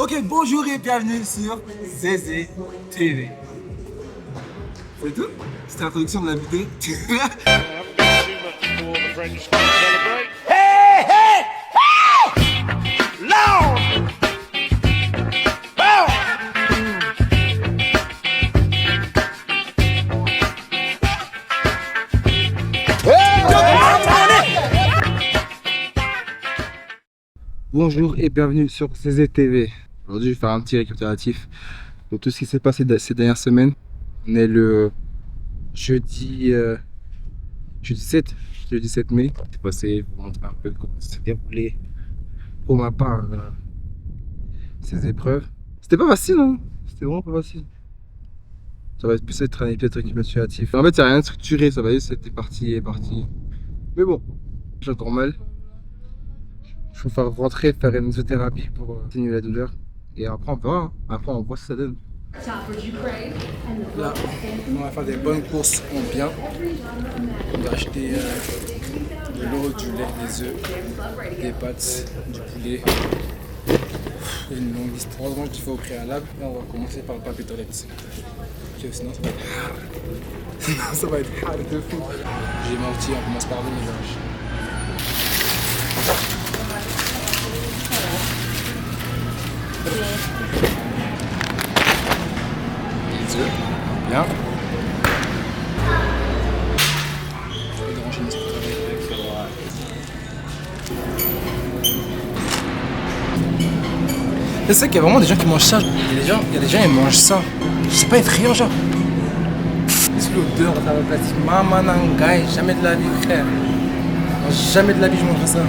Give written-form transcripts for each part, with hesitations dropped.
Ok, bonjour et bienvenue sur Zézé TV. C'est tout? C'était l'introduction de la vidéo. Hey, hey, hey! Lord! Bonjour et bienvenue sur Zézé TV. Aujourd'hui, je vais faire un petit récapitulatif de tout ce qui s'est passé ces dernières semaines. On est le jeudi 7 mai. C'est passé, pour montrer un peu comment s'est déroulé pour ma part ces épreuves. C'était pas facile, hein? C'était vraiment pas facile. Ça va plus être un épisode récapitulatif. En fait, il n'y a rien de structuré, ça va être c'était parti et parti. Mais bon, j'ai encore mal. Il faut faire rentrer, faire une mésothérapie pour atténuer la douleur. Et après, on verra. Hein. Après, on voit ce que ça donne. Là, on va faire des bonnes courses en bien. On va acheter de l'eau, du lait, des œufs, des pâtes, du poulet. Il y a une longue liste. Heureusement, je l'ai fait au préalable. Là, on va commencer par le papier toilette. Sinon, ça va être hard. Sinon, ça va être hard de fou. J'ai menti, on commence par le mélange. Les œufs, bien. Je vais déranger une petite avec c'est ça qu'il y a vraiment des gens qui mangent ça. Il y a des gens qui mangent ça. C'est pas effrayant, genre. C'est l'odeur dans la plastique. Maman nangai, jamais de la vie, frère. Jamais de la vie, je mangerai ça.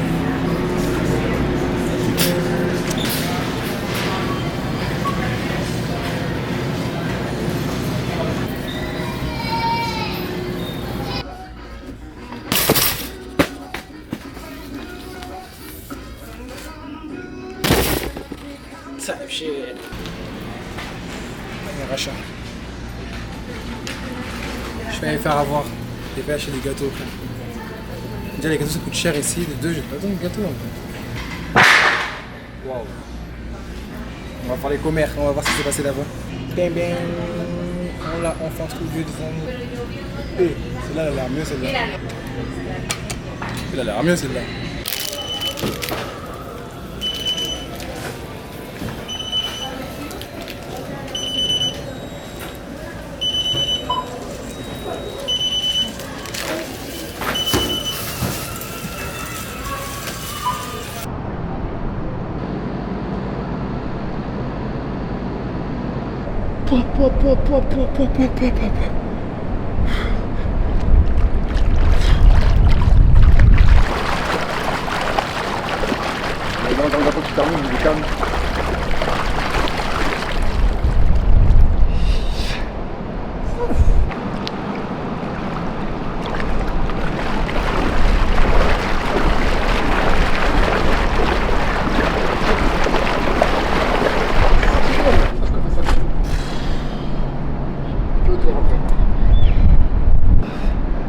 Type shit. Un rachat. Je vais aller faire avoir. Je vais acheter des gâteaux. Déjà les gâteaux ça coûte cher ici. Les deux, j'ai pas besoin de gâteaux. Waouh. On va faire les commères, on va voir ce qui s'est passé là-bas. Bang bang. On l'a enfin trouvé devant nous. Et celle-là, elle a l'air mieux celle-là. Elle a l'air mieux celle-là.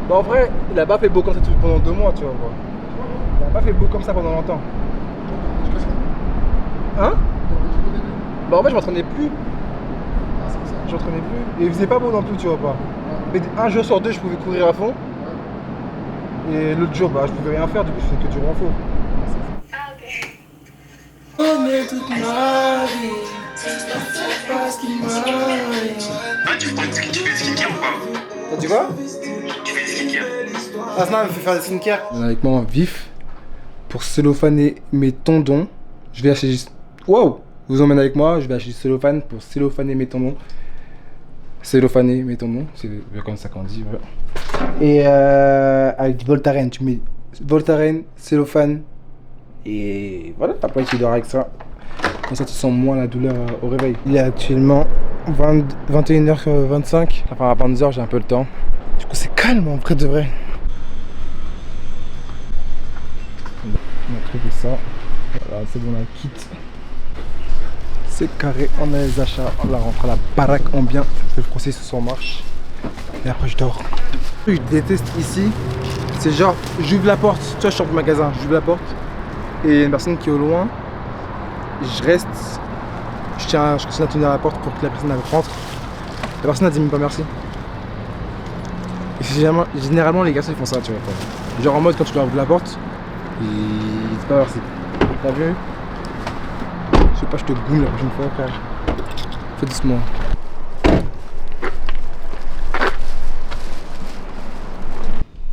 Bah en vrai, il a pas fait beau comme ça pendant 2 mois, tu vois. Il a pas fait beau comme ça pendant longtemps. Hein? Bah en fait, je m'entraînais plus. Je m'entraînais plus. Et il faisait pas beau non plus, tu vois pas. Mais un jour sur 2, je pouvais courir à fond. Et l'autre jour, bah je pouvais rien faire, du coup, je faisais que du renfort. Ah, ok. On est toute ma vie. Ah, tu fais des skincare ou pas? T'as dit quoi? Tu fais des skincare. Asna me fait faire des skincare. Avec moi vif pour cellophaner mes tendons. Je vais acheter. Waouh! Je vous emmène avec moi. Je vais acheter du cellophane pour cellophaner mes tendons. Cellophaner mes tendons, c'est comme ça qu'on dit. Voilà. Et avec du Voltaren, tu mets Voltaren, cellophane. Et voilà, après tu dors avec ça. Comme ça tu sens moins la douleur au réveil. Il est actuellement 21h25. Enfin à 22h j'ai un peu le temps. Du coup c'est calme en vrai de vrai. On a trouvé ça. Voilà, c'est bon, on la quitte. C'est carré, on a les achats. On la rentre à la baraque en bien. Le processus en marche. Et après je dors. Ce que je déteste ici, c'est genre j'ouvre la porte. Tu vois, je sors du magasin, j'ouvre la porte. Et il y a une personne qui est au loin. Je reste je continue à tenir la porte pour que la personne rentre. La personne a dit même pas merci. Et généralement les garçons ils font ça, tu vois. Genre en mode quand tu leur ouvres la porte, ils disent pas merci. T'as vu? Je sais pas, je te boule la prochaine fois, frère. Fais doucement.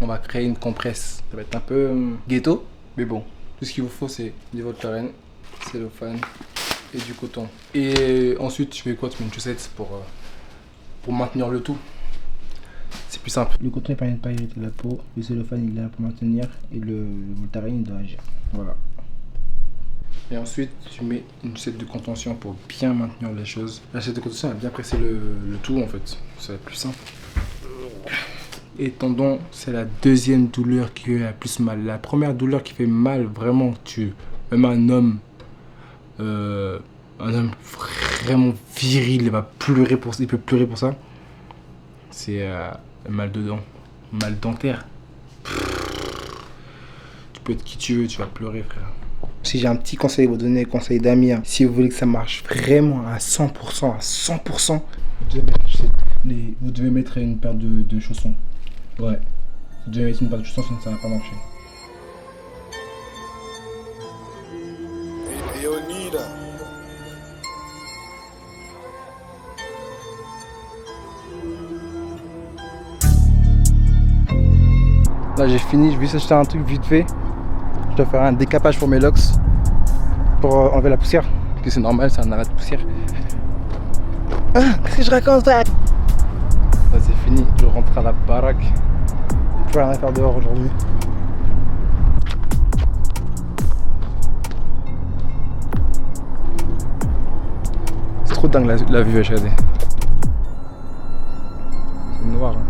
On va créer une compresse. Ça va être un peu ghetto, mais bon. Tout ce qu'il vous faut, c'est du Voltaren, cellophane et du coton. Et ensuite, tu fais quoi? Tu mets une chaussette pour maintenir le tout. C'est plus simple. Le coton il permet de pas irriter la peau, le cellophane il est là pour maintenir et le Voltaren il doit agir. Voilà. Et ensuite tu mets une chaussette de contention pour bien maintenir les choses. La chaussette de contention elle va bien presser le tout en fait. Ça va être plus simple. Et tendon, c'est la deuxième douleur qui fait la plus mal. La première douleur qui fait mal vraiment, même un homme vraiment viril, il peut pleurer pour ça. C'est mal de dents, mal dentaire. Tu peux être qui tu veux, tu vas pleurer, frère. Si j'ai un petit conseil à vous donner, conseil d'amis, hein, si vous voulez que ça marche vraiment à 100%, vous devez mettre une paire de chaussons. Ouais, vous devez mettre une paire de chaussons, sinon ça va pas marcher. Là j'ai fini, je vais juste acheter un truc vite fait. Je dois faire un décapage pour mes locks pour enlever la poussière. Parce que c'est normal, c'est un arrêt de poussière. Ah, qu'est-ce que je raconte ça? Là c'est fini, je rentre à la baraque. Je peux rien faire dehors aujourd'hui. C'est trop dingue la vue HAD. C'est noir. Hein.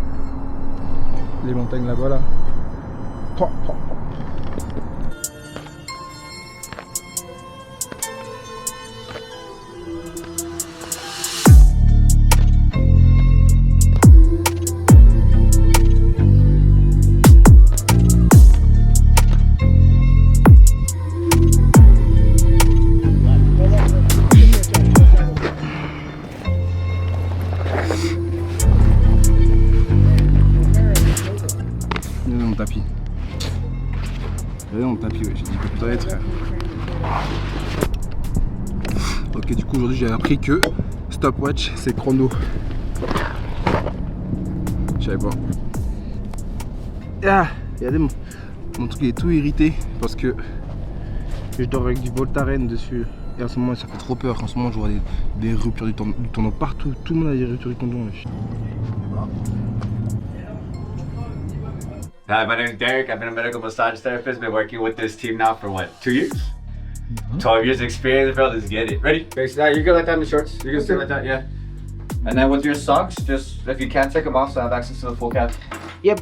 Les montagnes là-bas là. Regardez mon tapis. Regardez mon tapis, ouais, j'ai dit que peut être. Ok, du coup aujourd'hui j'ai appris que stopwatch c'est chrono. Je savais pas. Ah, regardez mon truc est tout irrité parce que je dors avec du Voltaren dessus. Et en ce moment ça fait trop peur. En ce moment je vois des ruptures du tendon partout. Tout le monde a des ruptures du tendon. Hi, my name is Derek. I've been a medical massage therapist. Been working with this team now for what, 2 years? 12 years experience, bro. Let's get it. Ready? Face down. You're good like that in the shorts. You're good stay like that, yeah. And then with your socks, just if you can't take them off, so I have access to the full cap. Yep.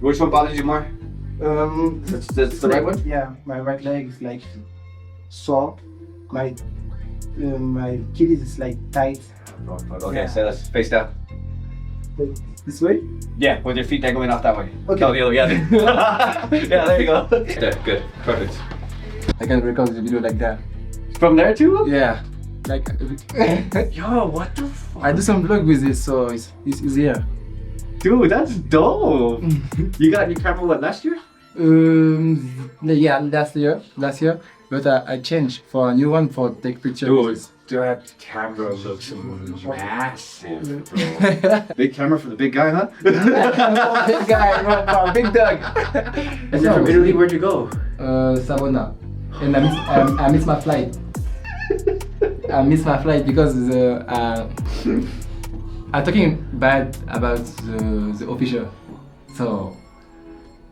Which one bothers you more? It's the right one? Yeah, my right leg is like sore. My Achilles is like tight. Okay, Yeah. so let's face down. This way? Yeah, with your feet dangling off that way. Okay. No, the other, yeah. Yeah, there you go. There, good, perfect. I can record the video like that. From there too? Yeah. Like Yo, what the fuck? I do some vlog with this, so it's easier. Dude, that's dope. You got your camera what, last year? Yeah, last year, but I changed for a new one for take pictures. That camera looks massive, bro. Big camera for the big guy, huh? Big guy, no, big dog. And you're from Italy, where'd you go? Savona, and I miss my flight. I miss my flight because I'm talking bad about the official, so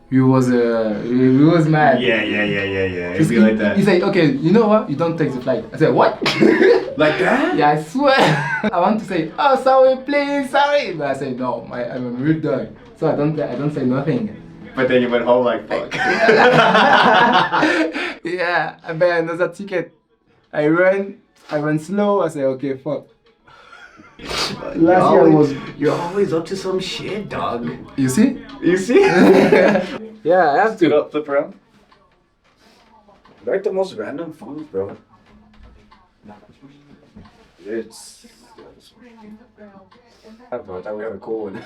he was mad. Yeah. It'd be like that. He said, okay, you know what? You don't take the flight. I said, what? Like that? Yeah, I swear. I want to say, oh, sorry, please, sorry. But I say, no, I'm a real dog. So I don't say nothing. But then you went home like, fuck. Yeah, I buy another ticket. I run slow. I say, okay, fuck. Last year was. You're always up to some shit, dog. You see? You see? Yeah, I have Scoot to. up, flip around. Like the most random foods, bro. It's. I thought we have a cool one.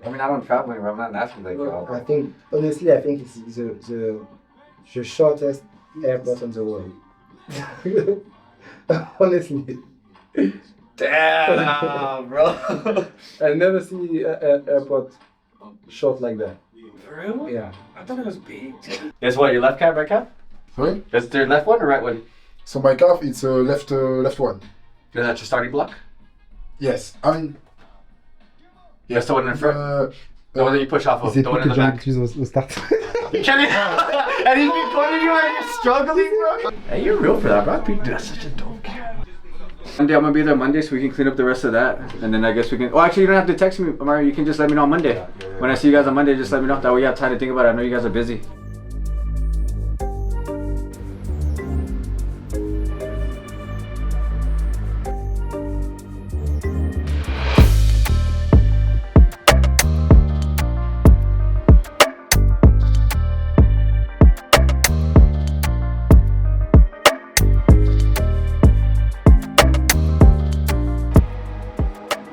I mean, I don't travel anywhere. I'm not an athlete like I think, honestly, I think it's the shortest airport in the world. Honestly. Damn, bro. I never see an airport short like that. For real? Yeah. I thought it was big. That's what, your left calf, right calf? Sorry? That's their left one or right one? So my calf, it's left one. Is that your starting block? Yes. I mean. That's the one in front? The one that you push off of, the one in the back. au start. You can't and he's been pointing you and you're struggling, bro. Hey, you're real for that, bro. Dude, that's such a dope camp. Monday, I'm gonna be there Monday so we can clean up the rest of that. And then I guess we can. Oh, actually, you don't have to text me, Mario. You can just let me know on Monday. When I see you guys on Monday, just let me know. That way you have time to think about it. I know you guys are busy.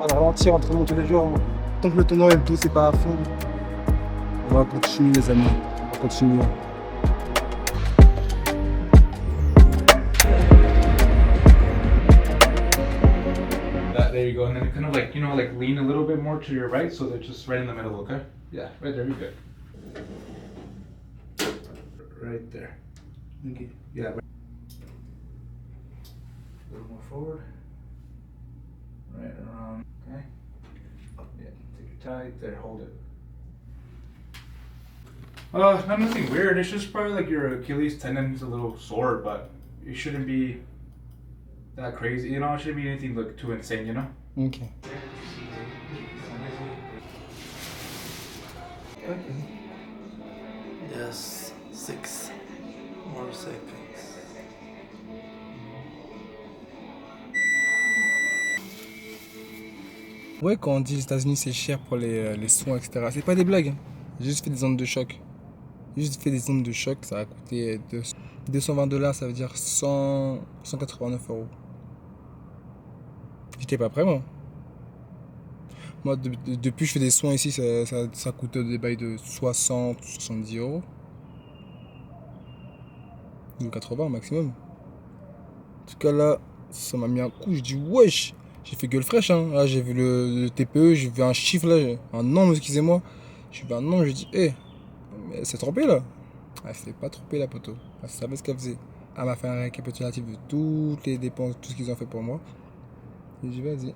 On va ralentir entraînement tous les jours. Tant que le tonneau et le tout, c'est pas à fond. On va continuer, les amis. On va continuer. There you go, and then kind of like, like lean a little bit more to your right, so they're just right in the middle, okay? Yeah, right there, you're good. Right there. Okay. Yeah. Right. A little more forward. Right around, okay? Yeah, take it tight, there, hold it. Nothing weird, it's just probably like your Achilles tendon is a little sore, but it shouldn't be that crazy, it shouldn't be anything like too insane, Ok. Yes, 6 more seconds. Ouais, quand on dit les États-Unis c'est cher pour les soins, etc., c'est pas des blagues. Hein. J'ai juste fait des ondes de choc. J'ai juste fait des ondes de choc, ça a coûté $220, ça veut dire 189 €. J'étais pas prêt, moi. Moi, depuis que je fais des soins ici, ça coûte des bails de 60, 70 €. Ou 80 maximum. En tout cas, là, ça m'a mis un coup. Je dis, wesh, j'ai fait gueule fraîche. Hein. Là, j'ai vu le TPE, j'ai vu un chiffre, là, un nombre, excusez-moi. J'ai vu un nombre, j'ai dit, hé, mais elle s'est trompée, là. Elle s'est pas trompée, la poteau. Elle savait ce qu'elle faisait. Elle m'a fait un récapitulatif de toutes les dépenses, tout ce qu'ils ont fait pour moi. Et j'ai dit, vas-y.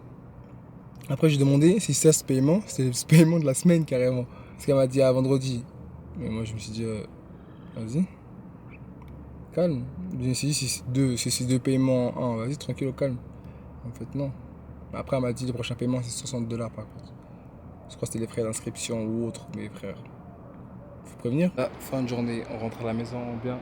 Après, j'ai demandé si c'est ce paiement, c'est ce paiement de la semaine carrément. Parce qu'elle m'a dit à vendredi. Mais moi, je me suis dit, vas-y, calme. Je me suis dit, si c'est deux paiements en un, vas-y, tranquille, au calme. En fait, non. Après, elle m'a dit, le prochain paiement, c'est $60 par contre. Je crois que c'était les frais d'inscription ou autre, mes frères. Faut prévenir. Là, fin de journée, on rentre à la maison bien.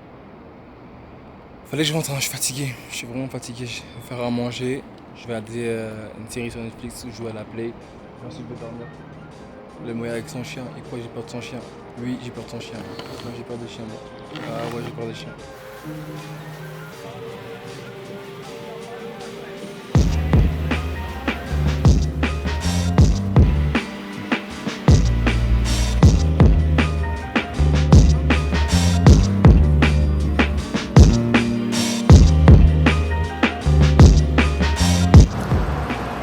Fallait que je rentre, hein, je suis fatigué. Je suis vraiment fatigué. Je vais faire à manger. Je vais regarder une série sur Netflix, jouer à la play. Ensuite, je vais dormir. Le moyen avec son chien, il croit que j'ai peur de son chien. Oui, j'ai peur de son chien. Moi, j'ai peur des chiens. Ah ouais, j'ai peur des chiens.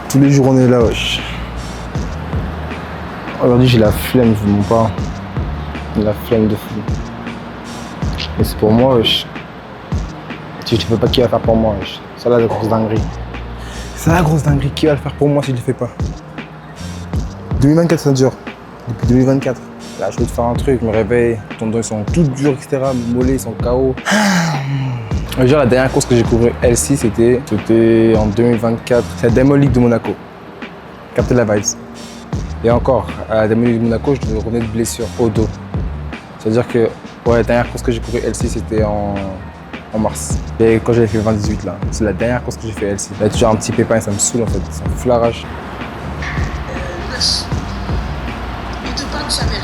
Tous les jours on est là, wesh. Aujourd'hui j'ai la flemme, je vous mens pas. J'ai la flemme de fou. Mais c'est pour moi, wesh. Si je ne fais pas, qui va faire pour moi, wesh. C'est là la grosse dinguerie. C'est la grosse dinguerie, qui va le faire pour moi si je le fais pas. 2024 ça dure. Depuis 2024. Là je veux te faire un truc, je me réveille, ton dos ils sont tout durs, etc. Mes mollets ils sont KO. Déjà, la dernière course que j'ai couru LC, c'était en 2024. C'est la Diamond League de Monaco. Captez la vibes. Et encore, à la Diamond League de Monaco, je revenais de blessure au dos. C'est-à-dire que la dernière course que j'ai couru LC, c'était en mars. Et quand j'avais fait 2018 là, c'est la dernière course que j'ai fait LC. Là, toujours un petit pépin et ça me saoule en fait, ça me fout la rage. Il te parle, Samuel.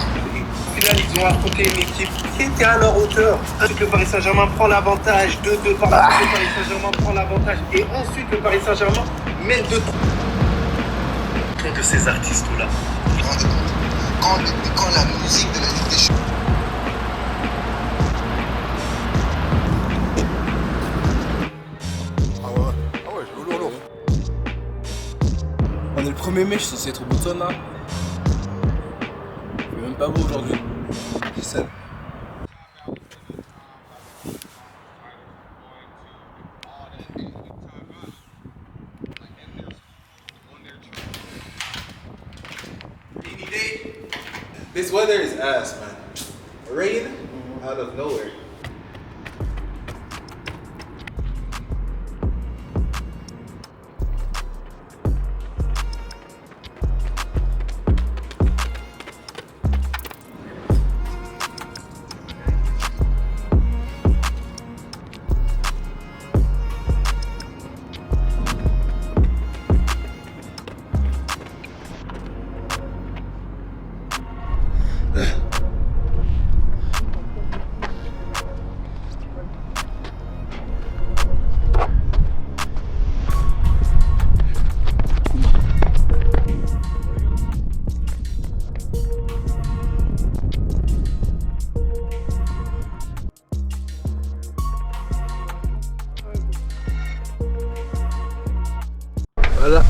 Ils ont affronté une équipe qui était à leur hauteur. Ensuite, le Paris Saint-Germain prend l'avantage. 2-2 par la suite, le Paris Saint-Germain prend l'avantage. Et ensuite, le Paris Saint-Germain mène 2-3. De ces artistes-là. Vous vous rendez compte quand la musique de la Ligue des Champions. Lourd. On est le 1er mai, je suis censé être au Botswana. Il fait même pas beau aujourd'hui. C'est ça. This weather is ass, man. Rain out of nowhere.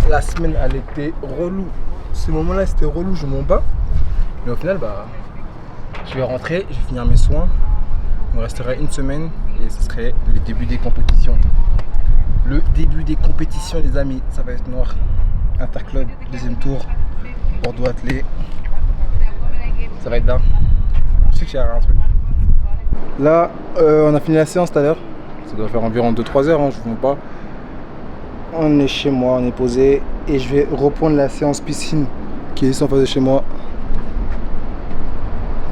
La semaine elle était relou. Ce moment-là c'était relou, je m'en bats. Mais au final, je vais rentrer, je vais finir mes soins. Il me resterait une semaine et ce serait le début des compétitions. Le début des compétitions, les amis, ça va être noir. Interclub, deuxième tour, Bordeaux attelé. Ça va être dingue. Je sais que j'ai un truc. Là, on a fini la séance tout à l'heure. Ça doit faire environ 2-3 heures, hein, je ne vous mens pas. On est chez moi, on est posé et je vais reprendre la séance piscine qui est ici en face de chez moi.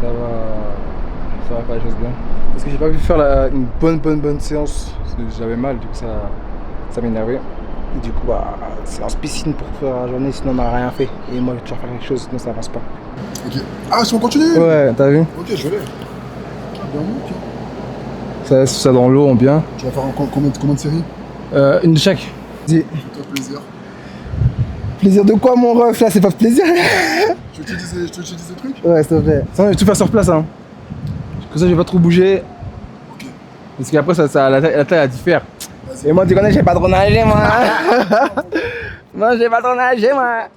Ça va faire les choses bien. Parce que j'ai pas pu faire une bonne séance parce que j'avais mal, du coup ça m'énervait. Et du coup séance piscine pour faire la journée, sinon on n'a rien fait. Et moi je vais toujours faire quelque chose, sinon ça avance pas. Ok. Ah, si on continue? Ouais, t'as vu? Ok, je l'ai. Bien, ok. Ça laisse ça dans l'eau en bien. Tu vas faire combien de séries? Une de chaque. Dis. Fais-toi plaisir. Plaisir de quoi mon ref là? C'est pas plaisir. Tu veux que je te dise des trucs? Ouais, s'il te plaît. Ça, je vais tout faire sur place, hein. Comme ça, je vais pas trop bouger. Ok. Parce qu'après, la taille, elle diffère. Et moi, tu connais, j'ai pas trop nagé, moi. Moi, j'ai pas trop nagé, moi.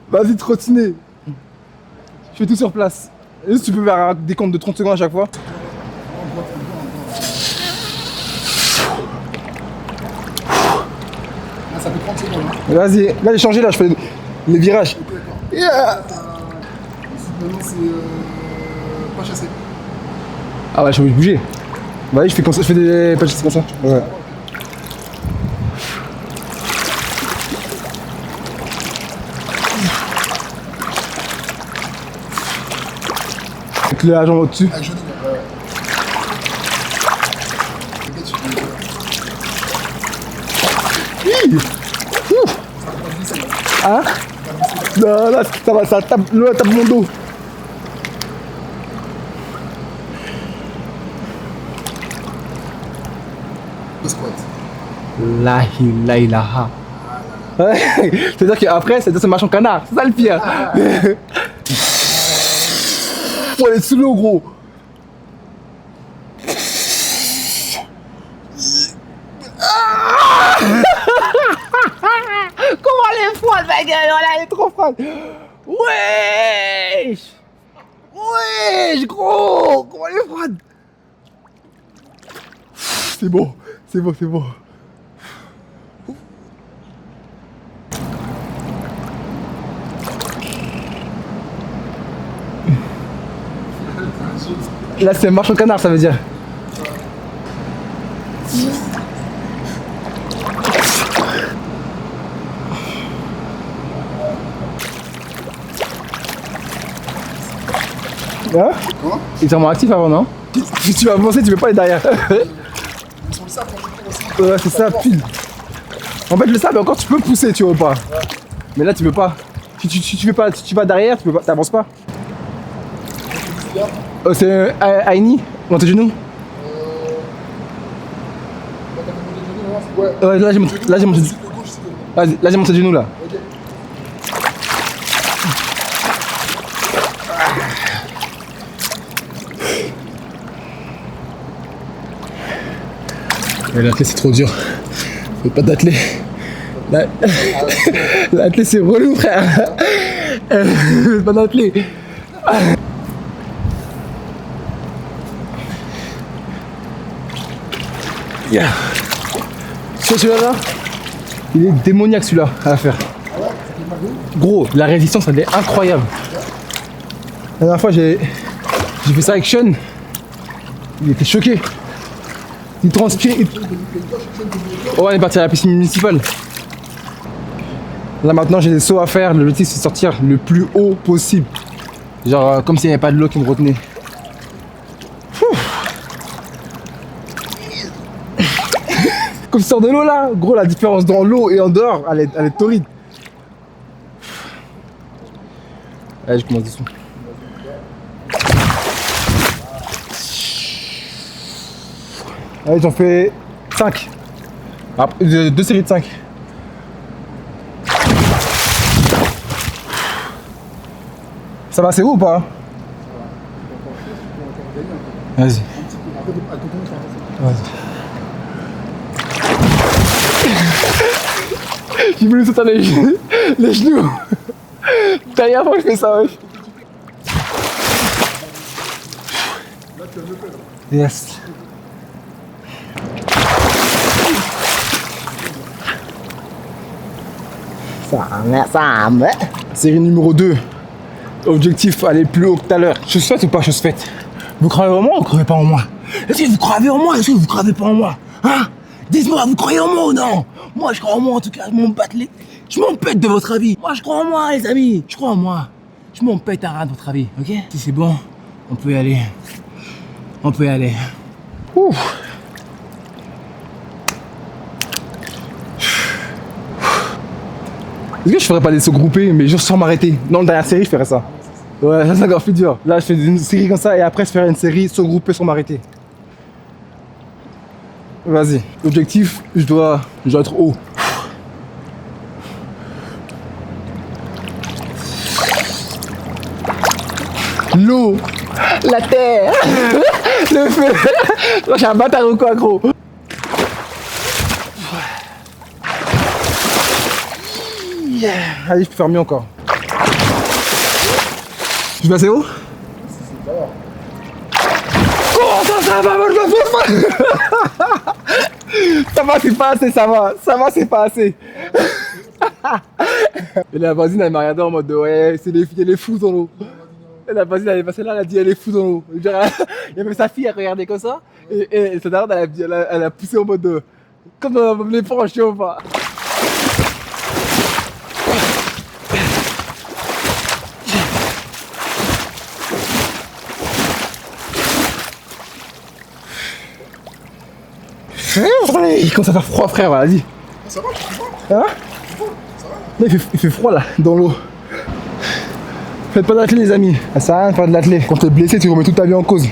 Vas-y, trottiner. Je fais tout sur place. Et tu peux faire des comptes de 30 secondes à chaque fois. Là, ça fait 30 secondes. Hein. Vas-y, là j'ai changé, là je fais les virages. Okay, Yeah. Maintenant, c'est pas chassé. Ah ouais, je vais bouger. Vas-y, je fais comme ça, je fais des pas chasser comme ça. Ouais. Avec la jambe au-dessus. Avec genou, ouais. Hein? Non, là, ça tape mon dos. Le squat. La ilaha. Ouais, c'est-à-dire qu'après, c'est marche en canard. C'est ça le pire. Faut aller sous l'eau, gros. Comment elle est froide, ma gueule? Elle est trop froide. Wesh. Wesh, gros. Comment elle est froide? C'est bon, c'est bon, c'est bon. Là, c'est marche en canard, ça veut dire. Hein? Quoi? Il est vraiment actif avant, non? Tu vas avancer, tu veux pas aller derrière. Ouais, c'est ça, pile. En fait, le sable, encore, tu peux pousser, tu vois ou pas. Mais là, tu peux pas. Si tu vas derrière, tu peux pas, t'avances pas. C'est Aini, monte tes genoux. Ouais, là j'ai monté de genoux là. Ouais, l'athlète c'est trop dur. Faut pas d'athlète. L'athlète c'est relou frère. Pas d'athlète. Yeah. Celui-là là, il est démoniaque celui-là à faire. Gros, la résistance elle est incroyable. La dernière fois j'ai fait ça avec Sean. Il était choqué. Il transpire. Oh, on est parti à la piscine municipale. Là maintenant j'ai des sauts à faire. L'objectif c'est de sortir le plus haut possible. Genre comme s'il n'y avait pas de l'eau qui me retenait. Comme tu sors de l'eau là, gros la différence dans l'eau et en dehors, elle est torride. Allez, je commence dessous. Allez, j'en fais 5. Ah, 2 séries de 5. Ça va, c'est où ou pas? Vas-y. Vas-y. J'ai voulu sauter les genoux. Dernière fois que je fais ça, wesh. Yes. Ça me. Série numéro 2. Objectif, aller plus haut que tout à l'heure. Chose faite ou pas chose faite? Vous croyez en moi ou vous croyez pas en moi? Est-ce que vous croyez en moi? Est-ce que vous croyez pas en moi? Hein? Dites-moi, vous croyez en moi ou non? Moi, je crois en moi en tout cas. Je m'en pète de votre avis. Moi, je crois en moi, les amis. Je crois en moi. Je m'en pète un rat de votre avis, ok? Si c'est bon, on peut y aller. On peut y aller. Ouf. Est-ce que je ferais pas des sauts groupés, mais juste sans m'arrêter? Dans la dernière série, je ferais ça. Ouais, ça c'est encore plus dur. Là, je fais une série comme ça et après, je ferai une série saut groupé sans m'arrêter. Vas-y. Objectif, je dois être haut. L'eau, la terre, le feu. Moi, j'ai un bâtard ou quoi, gros? Yeah. Allez, je peux faire mieux encore. Je vais assez haut? Oh, ça va, moi je me fous. Ça va, c'est pas assez, ça va. Ça va, c'est pas assez. Et la voisine, elle m'a regardé en mode de, ouais, c'est les filles, elle est fou dans l'eau. Et la voisine, elle est passée là, elle a dit, elle est fou dans l'eau. Il y avait sa fille, elle regardait comme ça. Et sa daronne, elle a poussé en mode de, comme dans les franches, tu vois. Il commence à faire froid, frère, vas-y. Ça va, tu vois? Hein? Là, il fait froid là, dans l'eau. Faites pas d'athlète, les amis. Ça sert à rien de faire de l'athlète. Quand t'es blessé, tu remets toute ta vie en cause.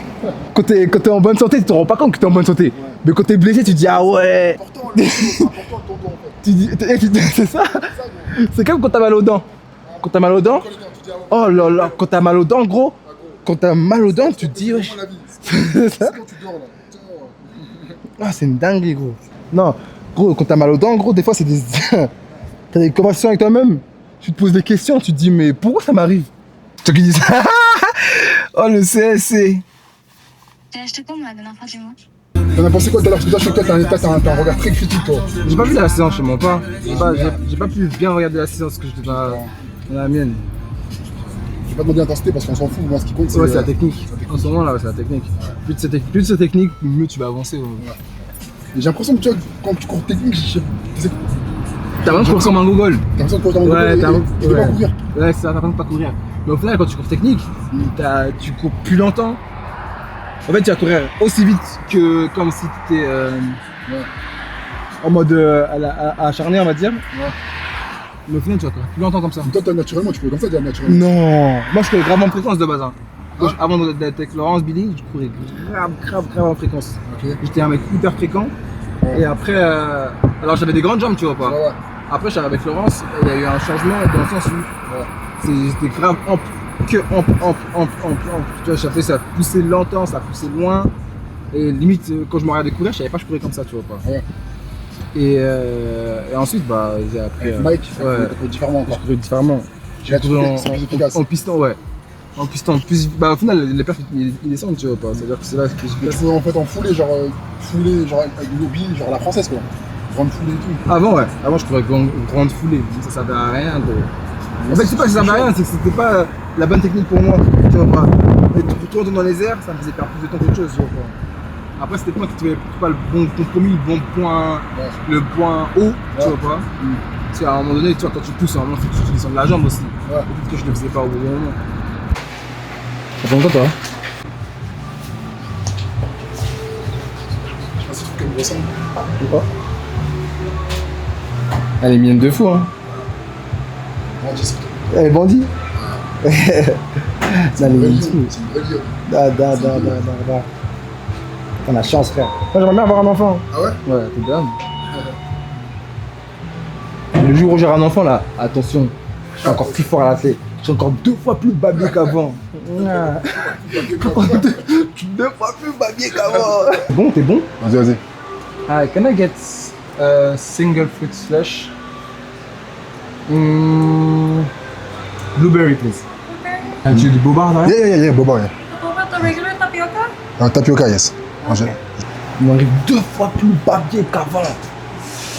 Quand t'es en bonne santé, tu te rends pas compte que t'es en bonne santé. Ouais. Mais quand t'es blessé, tu te dis ah ouais. C'est important ton dos en fait. Tu dis, c'est ça. C'est comme quand t'as mal aux dents. Quand t'as mal aux dents. Oh là là, quand t'as mal aux dents, gros. Quand t'as mal aux dents, tu te dis wesh. C'est ça. Ah, c'est une dinguerie, gros. Non, gros, quand t'as mal aux dents, gros, des fois, c'est des. T'as des conversations avec toi-même. Tu te poses des questions, tu te dis, mais pourquoi ça m'arrive? Toi qui dis ça. Oh, le CSC. T'as acheté quoi, moi, la dernière fois, dis-moi? T'en as pensé quoi tout à l'heure? Parce que toi, t'as un regard très critique, toi. J'ai pas vu la séance, je mens pas. J'ai pas pu bien regarder la séance que j'étais dans la mienne. J'ai pas demandé l'intensité parce qu'on s'en fout. Moi, ce qui compte, c'est. Ouais, c'est la technique. En ce moment là, c'est la technique. Plus de cette technique, mieux tu vas avancer. Ouais. J'ai l'impression que tu vois, quand tu cours technique, t'as l'impression de courir comme un Google. T'as l'impression de courir comme un Google. Tu peux pas courir. Ouais, c'est ça, t'as l'impression de pas courir. Mais au final, quand tu cours technique, tu cours plus longtemps. En fait, tu vas courir aussi vite que comme si t'étais. en mode acharné, on va dire. Mais au final, tu vas courir plus longtemps comme ça. Toi, naturellement, tu courais comme ça, déjà, naturellement. Non, moi je courais grave en fréquence de base. Hein. Avant d'être avec Laurence, Billy, je courais grave en fréquence. Ok. J'étais un mec hyper fréquent. Ouais. Et après, alors j'avais des grandes jambes, tu vois pas. Ouais. Après, j'étais avec Laurence, et il y a eu un changement dans le sens où c'était grave ample. Tu vois, ça poussait longtemps, ça poussait loin. Et limite, quand je me regardais courir, je savais pas que je courais comme ça, tu vois pas. Ouais. Et ensuite, bah, j'ai appris. Avec Mike, ouais, tu courais différemment encore. je courais différemment. J'ai couru en piston, ouais. En piston, plus, bah au final, les perfs ils descendent, tu vois pas. C'est-à-dire que c'est là que Mais tu courais en fait en foulée, genre avec une lobby, genre la française quoi. Grande foulée et tout. Avant je courais grande foulée, ça servait à rien. En fait, c'est pas que ça servait à rien, c'est que c'était pas la bonne technique pour moi, tu vois pas. Et tout retourner dans les airs, ça me faisait perdre plus de temps qu'autre chose, tu vois pas. Après, c'était moi qui trouvais pas le bon compromis, le bon point, le point haut, tu vois pas. Parce qu'à un moment donné, tu vois, quand tu pousses, normalement, il faut que tu descendes la jambe aussi. Peut-être que je le faisais pas au bon moment. Ça fait longtemps, toi? Je sais pas si tu trouves qu'elle me ressemble. Pourquoi? Elle est mignonne de fou, hein. Ouais, j'espère. Elle est bandit. C'est une vraie lionne. T'as la chance, frère. Moi, j'aimerais bien avoir un enfant. Ah ouais? Ouais, t'es dingue. Le jour où j'aurai un enfant, là, attention, je suis encore plus fort à la clé. Je suis encore 2 fois plus babier qu'avant. 2 fois plus babier qu'avant. Bon, t'es bon? Vas-y. Hi, can I get a single fruit slush? Blueberry, please. And tu dis boba, là? Yeah, boba, yeah. Boba, the regular tapioca? Tapioca, yes. Il m'arrive 2 fois plus babier qu'avant.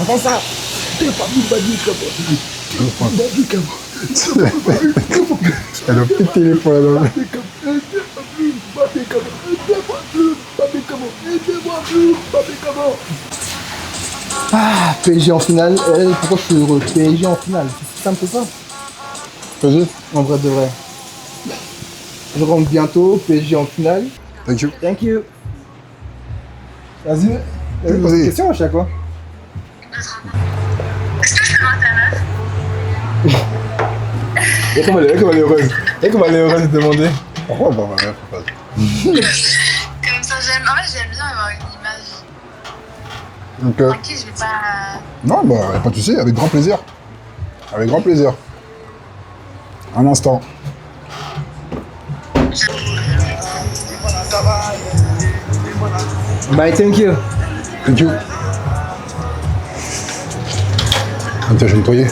Entends ça? 2 fois plus babier qu'avant. 2 fois plus babier qu'avant. Elle a pété les poils là. 2 fois plus babier qu'avant. 2 fois plus babier qu'avant. 2 fois plus babier qu'avant. Ah, PSG en finale. Pourquoi je suis heureux? PSG en finale. C'est simple que ça. Vas-y. En vrai de vrai. Je rentre bientôt. PSG en finale. Thank you. Thank you. Vas-y. Vas-y. Une question à chaque fois. Est-ce que je peux monter un œuf? Regarde comment elle est heureuse. Regarde comment elle est heureuse de demander. Pourquoi pas, faut pas. Comme ça, en fait, j'aime bien avoir une image. Donc, Tranquille, je vais pas. non, bah, pas de soucis, avec grand plaisir. Avec grand plaisir. Un instant. Bye, thank you. Thank you. Tiens, je vais nettoyer.